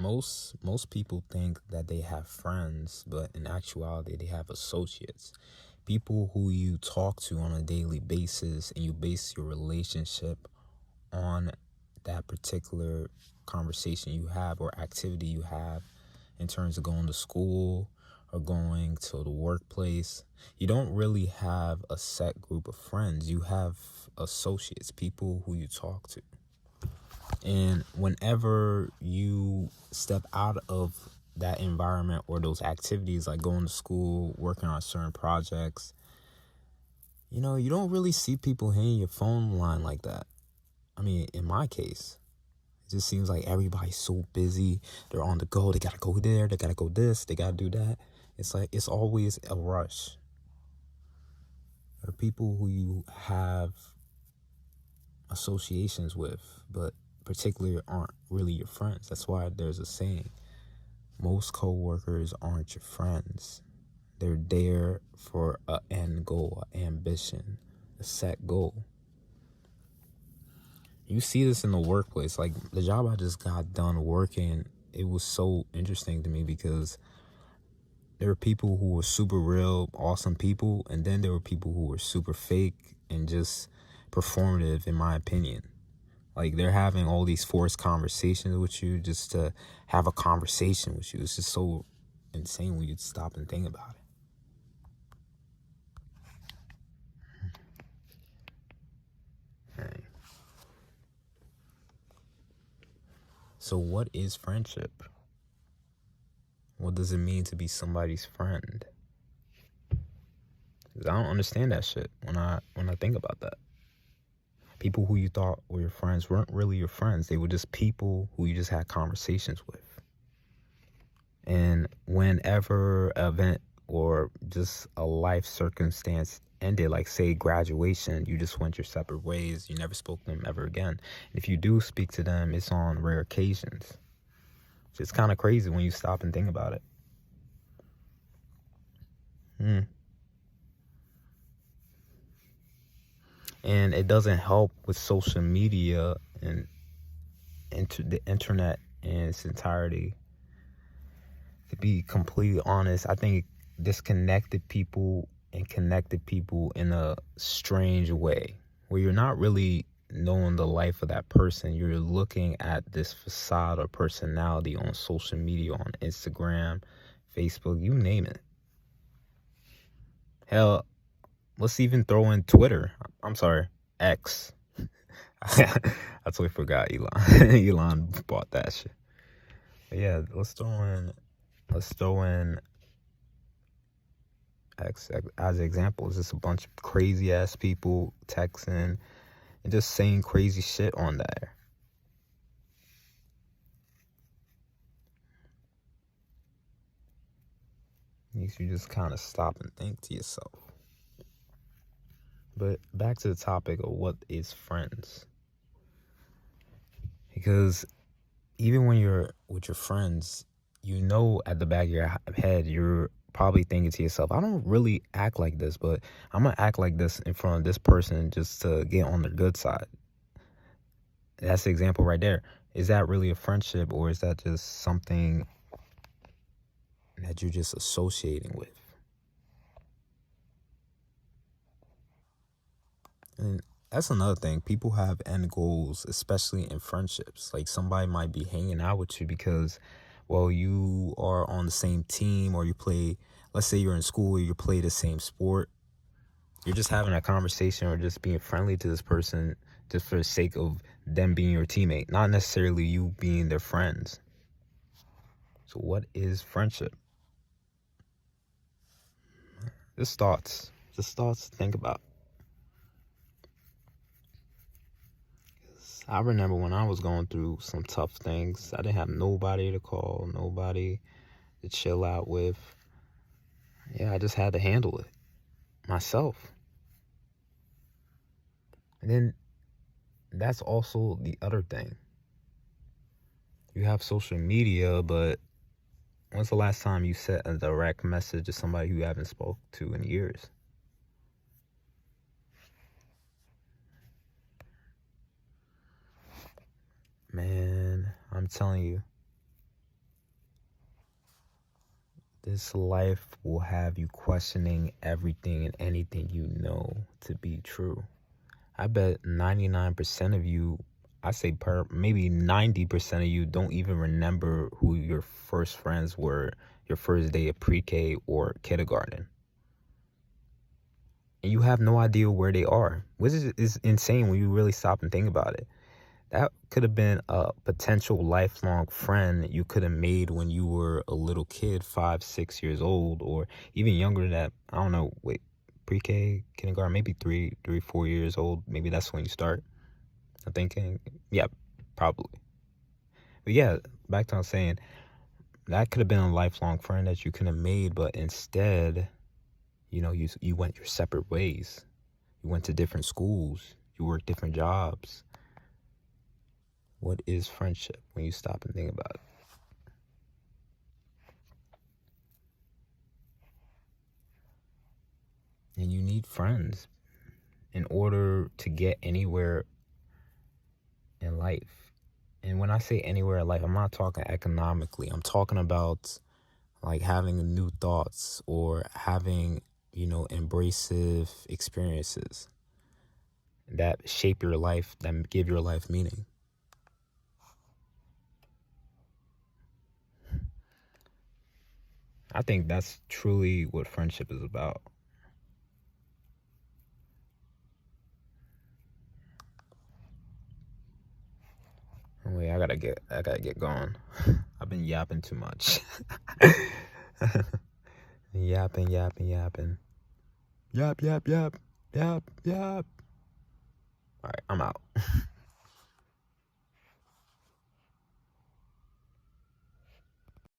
Most people think that they have friends, but in actuality they have associates. People who you talk to on a daily basis, and you base your relationship on that particular conversation you have or activity you have in terms of going to school or going to the workplace. You don't really have a set group of friends. You have associates, people who you talk to. And whenever you step out of that environment or those activities, like going to school, working on certain projects, you don't really see people hitting your phone line like that. I mean, in my case, it just seems like everybody's so busy. They're on the go. They got to go there. They got to go this. They got to do that. It's like it's always a rush. There are people who you have associations with, but particularly aren't really your friends. That's why there's a saying, most coworkers aren't your friends. They're there for an end goal, an ambition, a set goal. You see this in the workplace. Like the job I just got done working, it was so interesting to me because there were people who were super real, awesome people, and then there were people who were super fake and just performative, in my opinion. Like they're having all these forced conversations with you just to have a conversation with you. It's just so insane when you stop and think about it. Hey. So what is friendship? What does it mean to be somebody's friend? 'Cause I don't understand that shit when I think about that. People who you thought were your friends weren't really your friends. They were just people who you just had conversations with. And whenever an event or just a life circumstance ended, like say graduation, you just went your separate ways. You never spoke to them ever again. And if you do speak to them, it's on rare occasions. It's kind of crazy when you stop and think about it. And it doesn't help with social media and the internet in its entirety. To be completely honest, I think it disconnected people and connected people in a strange way, where you're not really knowing the life of that person. You're looking at this facade or personality on social media, on Instagram, Facebook, you name it. Hell, let's even throw in Twitter. I'm sorry, X. I totally forgot Elon. Elon bought that shit. But yeah, let's throw in X as an example. It's just a bunch of crazy ass people texting and just saying crazy shit on there. Makes you just kind of stop and think to yourself. But back to the topic of what is friends. Because even when you're with your friends, at the back of your head, you're probably thinking to yourself, I don't really act like this, but I'm going to act like this in front of this person just to get on their good side. That's the example right there. Is that really a friendship, or is that just something that you're just associating with? And that's another thing. People have end goals, especially in friendships. Like somebody might be hanging out with you because, well, you are on the same team, or you play, let's say you're in school, you play the same sport. You're just having a conversation or just being friendly to this person just for the sake of them being your teammate, not necessarily you being their friends. So what is friendship? Just thoughts to think about. I remember when I was going through some tough things, I didn't have nobody to call, nobody to chill out with. Yeah, I just had to handle it myself. And then that's also the other thing. You have social media, but when's the last time you sent a direct message to somebody who you haven't spoke to in years? Man, I'm telling you, This life will have you questioning everything and anything you know to be true. I bet 99% of you, I say maybe 90% of you don't even remember who your first friends were, your first day of pre-K or kindergarten. And you have no idea where they are, which is insane when you really stop and think about it. That could have been a potential lifelong friend you could have made when you were a little kid, 5, 6 years old, or even younger than that. I don't know. Wait, pre-K, kindergarten, maybe 4 years old. Maybe that's when you start. I'm thinking, yeah, probably. But yeah, back to what I'm saying, that could have been a lifelong friend that you could have made, but instead, you went your separate ways. You went to different schools. You worked different jobs. What is friendship when you stop and think about it? And you need friends in order to get anywhere in life. And when I say anywhere in life, I'm not talking economically. I'm talking about like having new thoughts or having, embracive experiences that shape your life, that give your life meaning. I think that's truly what friendship is about. Wait, I gotta get going. I've been yapping too much. Yapping. Yap. All right, I'm out.